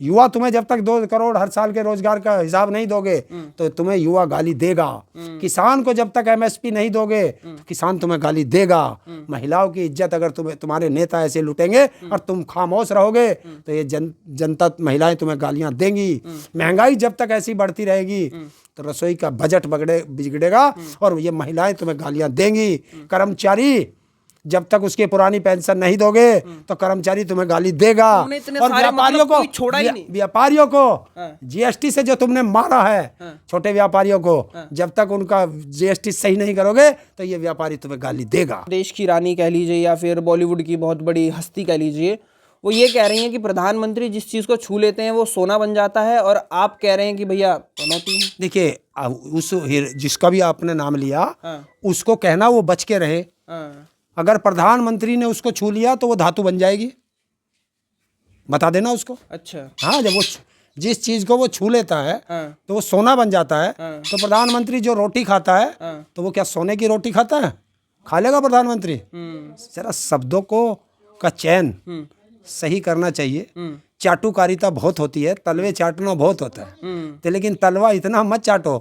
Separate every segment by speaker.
Speaker 1: युवा तुम्हें जब तक 2 करोड़ हर साल के रोजगार का हिसाब नहीं दोगे तो तुम्हें युवा गाली देगा। किसान को जब तक एमएसपी नहीं दोगे तो किसान तुम्हें गाली देगा। महिलाओं की इज्जत अगर तुम्हारे नेता ऐसे लूटेंगे और तुम खामोश रहोगे तो ये जनता महिलाएं तुम्हें गालियां देंगी। महंगाई जब तक ऐसी बढ़ती रहेगी तो रसोई का बजट बिगड़ेगा और ये महिलाएं तुम्हें गालियां देंगी। कर्मचारी जब तक उसकी पुरानी पेंशन नहीं दोगे तो कर्मचारी तुम्हें गाली देगा। और व्यापारियों को छोड़ा ही नहीं। व्यापारियों को जीएसटी से जो तुमने मारा है छोटे व्यापारियों को, जब तक उनका जीएसटी सही नहीं करोगे तो ये व्यापारी तुम्हें गाली देगा।
Speaker 2: देश की रानी कह लीजिए या फिर बॉलीवुड की बहुत बड़ी हस्ती कह लीजिए, वो ये कह रही हैं कि प्रधानमंत्री जिस चीज को छू लेते हैं वो सोना बन जाता है, और आप कह रहे हैं कि भैया पनौती है।
Speaker 1: देखिए उस जिसका भी आपने नाम लिया उसको कहना वो बच के रहे। अगर प्रधानमंत्री ने उसको छू लिया तो वो धातु बन जाएगी, बता देना उसको।
Speaker 2: अच्छा।
Speaker 1: हाँ, जब वो जिस चीज को वो छू लेता है तो वो सोना बन जाता है। तो प्रधानमंत्री जो रोटी खाता है तो वो क्या सोने की रोटी खाता है? खा लेगा प्रधानमंत्री? जरा शब्दों को का चयन सही करना चाहिए। चाटुकारिता बहुत होती है, तलवे चाटना बहुत होता है, तो लेकिन तलवा इतना मत चाटो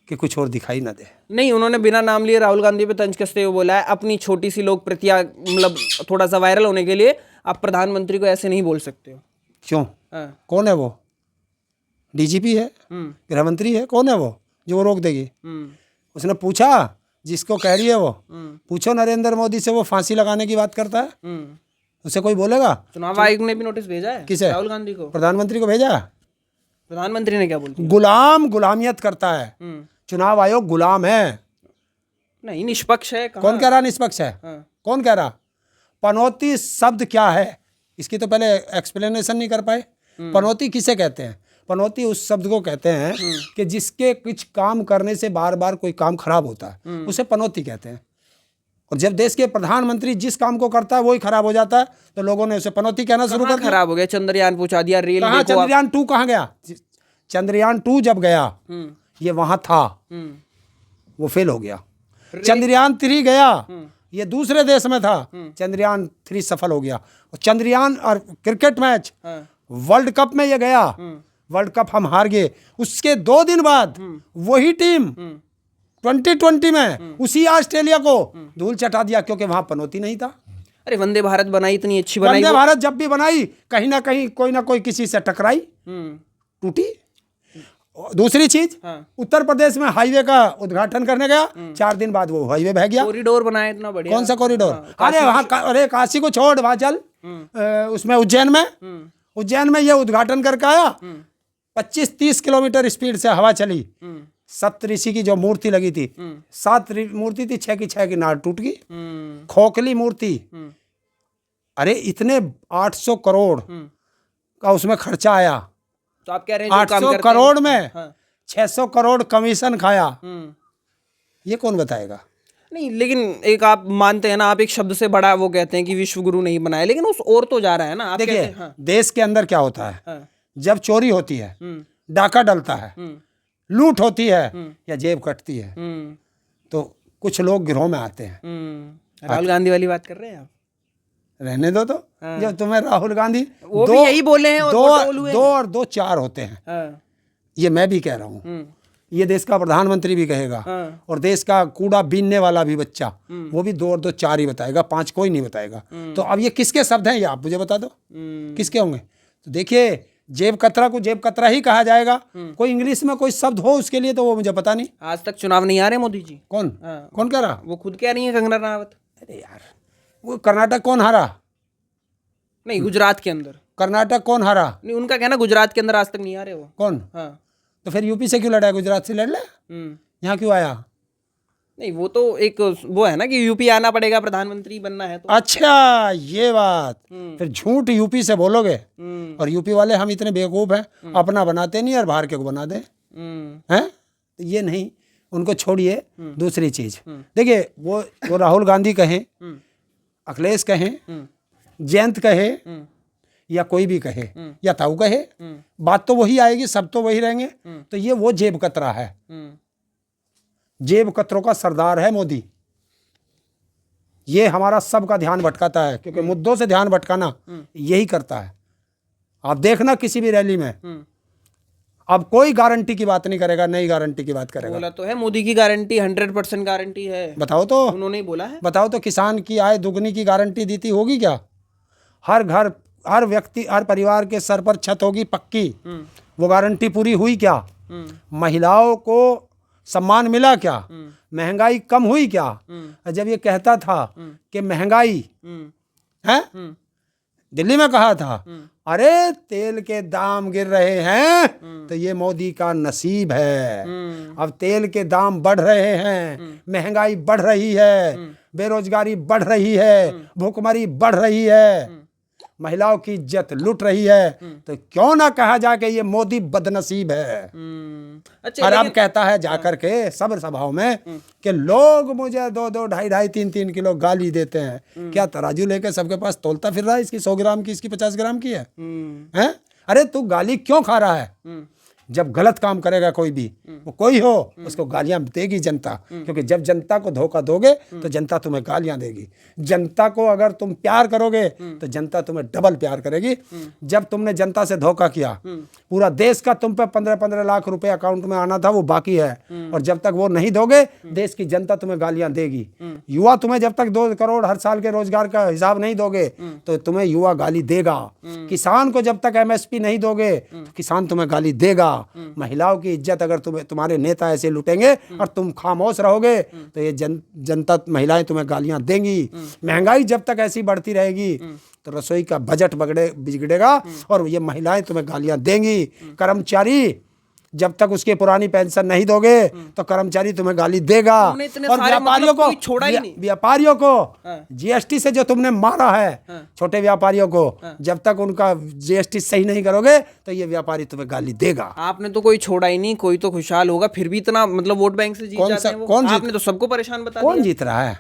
Speaker 1: कि कुछ और दिखाई ना दे।
Speaker 2: नहीं, उन्होंने बिना नाम लिए राहुल गांधी पे तंज कसते हुए बोला है अपनी छोटी सी लोकप्रियता मतलब थोड़ा सा वायरल होने के लिए आप प्रधानमंत्री को ऐसे नहीं बोल सकते हो।
Speaker 1: क्यों? कौन है वो? डीजीपी है? गृहमंत्री है? कौन है वो जो रोक देगी? उसने पूछा, जिसको कह रही है वो पूछो नरेंद्र मोदी से, वो फांसी लगाने की बात करता है, उसे कोई बोलेगा?
Speaker 2: चुनाव आयोग ने भी नोटिस भेजा है।
Speaker 1: किसे?
Speaker 2: राहुल गांधी को।
Speaker 1: प्रधानमंत्री को भेजा?
Speaker 2: प्रधानमंत्री ने क्या बोला?
Speaker 1: गुलामियत करता है। चुनाव आयोग गुलाम है?
Speaker 2: नहीं, निष्पक्ष है।
Speaker 1: कौन कह रहा निष्पक्ष है? कौन कह रहा? पनौती शब्द क्या है इसकी तो पहले एक्सप्लेनेशन नहीं कर पाए। पनौती किसे कहते हैं? पनौती उस शब्द को कहते हैं कि जिसके कुछ काम करने से बार बार कोई काम खराब होता है, उसे पनौती कहते हैं। और जब देश के प्रधानमंत्री जिस काम को करता है वही खराब हो जाता है तो लोगों ने उसे पनौती कहना शुरू कर दिया।
Speaker 2: खराब हो गया, चंद्रयान पहुंचा दिया, रेल
Speaker 1: कहाँ? चंद्रयान 2 कहाँ गया? चंद्रयान 2 जब गया ये वहां था, वो फेल हो गया। चंद्रयान 3 गया, ये दूसरे देश में था, चंद्रयान 3 सफल हो गया। और चंद्रयान और क्रिकेट मैच वर्ल्ड कप में ये गया, वर्ल्ड कप हम हार गए। उसके 2 दिन बाद वही टीम 2020 में उसी ऑस्ट्रेलिया को धूल चटा दिया क्योंकि वहां पनौती नहीं था।
Speaker 2: अरे वंदे भारत बनाई, इतनी अच्छी बनाई।
Speaker 1: वंदे भारत जब भी बनाई कहीं ना कोई किसी से टकराई, टूटी। दूसरी चीज, उत्तर प्रदेश में हाईवे का उद्घाटन करने गया, 4 दिन बाद वो हाईवे बह गया।
Speaker 2: कॉरिडोर बनाया इतना बढ़िया।
Speaker 1: कौन सा कॉरिडोर? अरे वहाँ, अरे काशी को छोड़, वहाँ चल उसमें उज्जैन में ये उद्घाटन करके आया। 25-30 किलोमीटर स्पीड से हवा चली। सप्तऋषि की जो मूर्ति लगी थी, 7 मूर्ति थी, 6 की नाड़ टूट गई। खोखली मूर्ति। अरे इतने 800 करोड़ का उसमें खर्चा आया।
Speaker 2: तो आप कह रहे हैं
Speaker 1: 800 करोड़ में 600 करोड़ कमीशन खाया। ये कौन बताएगा?
Speaker 2: नहीं, लेकिन एक आप मानते हैं ना, आप एक शब्द से बड़ा वो कहते हैं कि विश्व गुरु नहीं बनाया, लेकिन उस और तो जा रहा है ना।
Speaker 1: देखिए देश के अंदर क्या होता है, जब चोरी होती है, डाका डलता है, लूट होती है या जेब कटती है तो कुछ लोग गिरोह में आते हैं।
Speaker 2: राहुल गांधी वाली बात कर रहे हैं आप?
Speaker 1: रहने दो तो। जब तुम्हें राहुल गांधी
Speaker 2: वो भी यही बोले हैं,
Speaker 1: 2 और 2 4 होते हैं। ये मैं भी कह रहा हूँ, ये देश का प्रधानमंत्री भी कहेगा, और देश का कूड़ा बीनने वाला भी बच्चा वो भी 2 और 2 4 ही बताएगा, 5 कोई नहीं बताएगा। तो अब ये किसके शब्द हैं ये आप मुझे बता दो, किसके होंगे? तो देखिए जेब कतरा को जेब कतरा ही कहा जाएगा। कोई इंग्लिश में कोई शब्द हो उसके लिए तो वो मुझे पता नहीं।
Speaker 2: आज तक चुनाव नहीं आ रहे मोदी जी।
Speaker 1: कौन कह रहा?
Speaker 2: वो खुद कह रही है, कंगना रनावत।
Speaker 1: अरे यार, वो कर्नाटक कौन हारा?
Speaker 2: नहीं, गुजरात के अंदर।
Speaker 1: कर्नाटक कौन हारा?
Speaker 2: नहीं, उनका कहना गुजरात के अंदर आज तक नहीं आ रहे वो।
Speaker 1: कौन? तो फिर यूपी से क्यों लड़ा? गुजरात से लड़ ले, यहाँ क्यों आया?
Speaker 2: नहीं, वो तो एक वो है ना कि यूपी आना पड़ेगा, प्रधानमंत्री बनना है तो।
Speaker 1: अच्छा, ये बात। फिर झूठ यूपी से बोलोगे, और यूपी वाले हम इतने बेवकूफ हैं, अपना बनाते नहीं और बाहर के को बना दे हैं। तो ये नहीं, उनको छोड़िए। दूसरी चीज देखिए, वो राहुल गांधी कहें, अखिलेश कहें, जयंत कहे या कोई भी कहे या ताऊ कहे, बात तो वही आएगी, सब तो वही रहेंगे। तो ये वो जेब कतरा है, जेब कतरों का सरदार है मोदी। ये हमारा सबका ध्यान भटकाता है, क्योंकि मुद्दों से ध्यान भटकाना यही करता है। आप देखना किसी भी रैली में अब कोई गारंटी की बात नहीं करेगा, नई गारंटी की बात करेगा।
Speaker 2: बोला तो है मोदी की गारंटी 100% गारंटी है।
Speaker 1: बताओ तो,
Speaker 2: उन्होंने ही बोला है।
Speaker 1: बताओ तो किसान की आय दुगनी की गारंटी दी थी, होगी क्या? हर घर, हर व्यक्ति, हर परिवार के सर पर छत होगी पक्की, वो गारंटी पूरी हुई क्या? महिलाओं को सम्मान मिला क्या? महंगाई कम हुई क्या? जब ये कहता था कि महंगाई है, दिल्ली में कहा था अरे तेल के दाम गिर रहे हैं तो ये मोदी का नसीब है। अब तेल के दाम बढ़ रहे हैं, महंगाई बढ़ रही है, बेरोजगारी बढ़ रही है, भूखमरी बढ़ रही है, महिलाओं की इज्जत लुट रही है, तो क्यों ना कहा जाए कि ये मोदी बदनसीब है।
Speaker 2: अच्छा,
Speaker 1: और अब कहता है जाकर के सब्र सभाओं में कि लोग मुझे 2-2, 2.5-2.5, 3-3 किलो गाली देते हैं। क्या तराजू लेके सबके पास तोलता फिर रहा है, इसकी 100 ग्राम की, इसकी 50 ग्राम की है? हैं? अरे तू गाली क्यों खा रहा है? जब गलत काम करेगा कोई भी, वो कोई हो, उसको गालियां देगी जनता, क्योंकि जब जनता को धोखा दोगे तो जनता तुम्हें गालियां देगी। जनता को अगर तुम प्यार करोगे तो जनता तुम्हें डबल प्यार करेगी। जब तुमने जनता से धोखा किया, पूरा देश का तुम पे 15-15 लाख रुपए अकाउंट में आना था, वो बाकी है, और जब तक वो नहीं दोगे देश की जनता तुम्हें गालियां देगी। युवा तुम्हें जब तक 2 करोड़ हर साल के रोजगार का हिसाब नहीं दोगे तो तुम्हें युवा गाली देगा। किसान को जब तक MSP नहीं दोगे किसान तुम्हें गाली देगा। महिलाओं की इज्जत अगर तुम्हारे नेता ऐसे लुटेंगे और तुम खामोश रहोगे तो ये जनता, महिलाएं तुम्हें गालियां देंगी। महंगाई जब तक ऐसी बढ़ती रहेगी तो रसोई का बजट बिगड़ेगा और ये महिलाएं तुम्हें गालियां देंगी। कर्मचारी जब तक उसकी पुरानी पेंशन नहीं दोगे तो कर्मचारी तुम्हें गाली देगा। और व्यापारियों को छोड़ा ही नहीं, व्यापारियों को GST से जो तुमने मारा है छोटे व्यापारियों को, जब तक उनका GST सही नहीं करोगे तो ये व्यापारी तुम्हें गाली देगा।
Speaker 2: आपने तो कोई छोड़ा ही नहीं, कोई तो खुशहाल होगा, फिर भी इतना मतलब वोट बैंक से जीत जाते हैं वो। आपने तो सबको परेशान बता दिया।
Speaker 1: कौन जीत रहा है?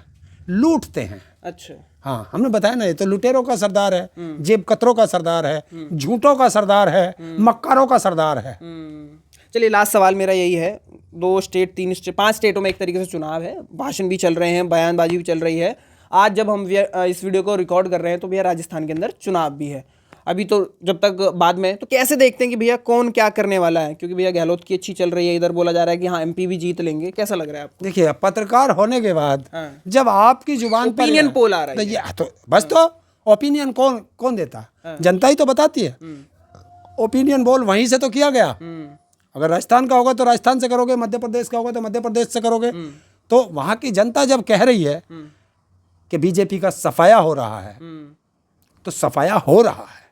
Speaker 1: लूटते हैं।
Speaker 2: अच्छा,
Speaker 1: हाँ, हमने बताया ना, ये तो लुटेरों का सरदार है, जेब कतरों का सरदार है, झूठों का सरदार है, मक्कारों का सरदार है।
Speaker 2: चलिए लास्ट सवाल मेरा यही है। 2 स्टेट 3 स्टेट 5 स्टेटों में एक तरीके से चुनाव है, भाषण भी चल रहे हैं, बयानबाजी भी चल रही है। आज जब हम इस वीडियो को रिकॉर्ड कर रहे हैं तो भैया राजस्थान के अंदर चुनाव भी है। अभी तो जब तक बाद में, तो कैसे देखते हैं कि भैया कौन क्या करने वाला है? क्योंकि भैया गहलोत की अच्छी चल रही है, इधर बोला जा रहा है कि हाँ MP भी जीत लेंगे। कैसा लग रहा है आपको?
Speaker 1: देखिए, पत्रकार होने के बाद जब आपकी जुबान पर
Speaker 2: ओपिनियन पोल आ रहा है,
Speaker 1: तो बस, तो ओपिनियन कौन देता? जनता ही तो बताती है। ओपिनियन पोल वहीं से तो किया गया। अगर राजस्थान का होगा तो राजस्थान से करोगे, मध्य प्रदेश का होगा तो मध्य प्रदेश से करोगे। तो वहां की जनता जब कह रही है कि बीजेपी का सफाया हो रहा है तो सफाया हो रहा है।